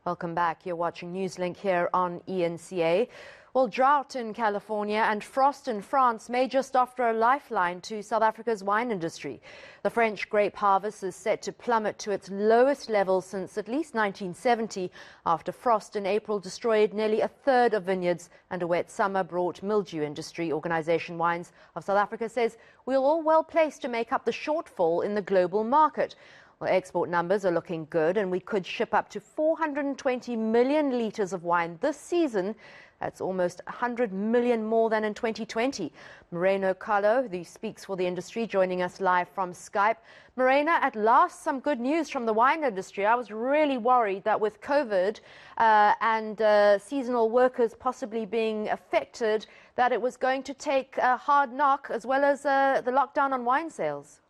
Welcome back. You're watching Newslink here on ENCA. Well, drought in California and frost in France may just offer a lifeline to South Africa's wine industry. The French grape harvest is set to plummet to its lowest level since at least 1970 after frost in April destroyed nearly a third of vineyards and a wet summer brought mildew. Industry organisation Wines of South Africa says we're all well placed to make up the shortfall in the global market. Well, export numbers are looking good and we could ship up to 420 million litres of wine this season. That's almost 100 million more than in 2020. Maryna, who speaks for the industry, joining us live from Skype. Maryna, at last some good news from the wine industry. I was really worried that with COVID and seasonal workers possibly being affected, that it was going to take a hard knock as well as the lockdown on wine sales.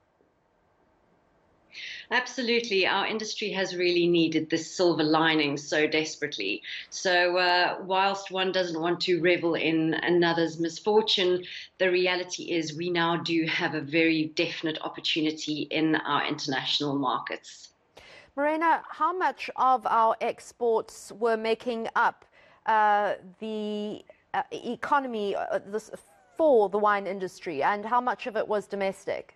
Absolutely. Our industry has really needed this silver lining so desperately. So whilst one doesn't want to revel in another's misfortune, the reality is we now do have a very definite opportunity in our international markets. Maryna, how much of our exports were making up the economy for the wine industry, and how much of it was domestic?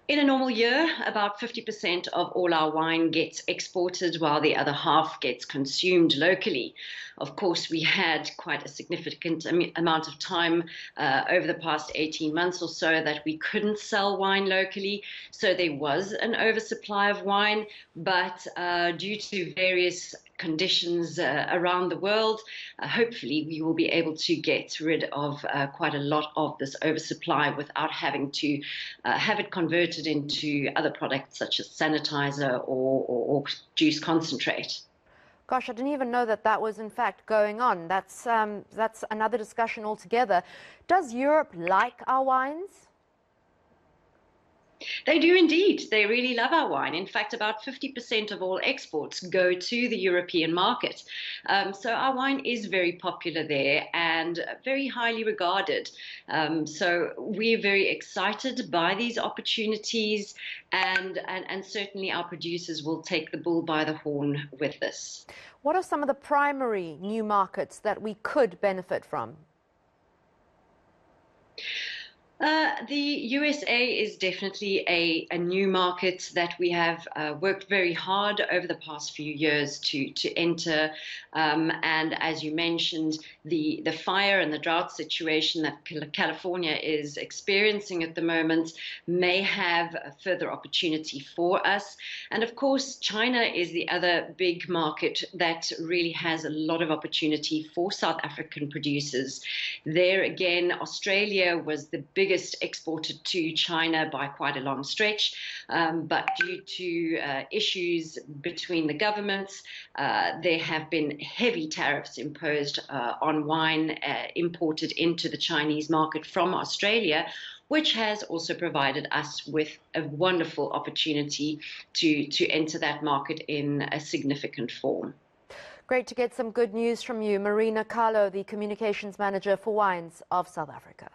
In a normal year, about 50% of all our wine gets exported, while the other half gets consumed locally. Of course, we had quite a significant amount of time over the past 18 months or so that we couldn't sell wine locally. So there was an oversupply of wine, but due to various conditions around the world, hopefully we will be able to get rid of quite a lot of this oversupply without having to have it converted into other products such as sanitizer or juice concentrate. Gosh, I didn't even know that that was in fact going on. That's another discussion altogether. Does Europe like our wines? They do indeed. They really love our wine. In fact, about 50% of all exports go to the European market. So our wine is very popular there and very highly regarded. So we're very excited by these opportunities, and certainly our producers will take the bull by the horn with this. What are some of the primary new markets that we could benefit from? The USA is definitely a new market that we have worked very hard over the past few years to enter. And as you mentioned, the fire and the drought situation that California is experiencing at the moment may have a further opportunity for us. And of course, China is the other big market that really has a lot of opportunity for South African producers. There again, Australia was the biggest exported to China by quite a long stretch, but due to issues between the governments, there have been heavy tariffs imposed on wine imported into the Chinese market from Australia, which has also provided us with a wonderful opportunity to enter that market in a significant form. Great to get some good news from you. Maryna, the Communications Manager for Wines of South Africa.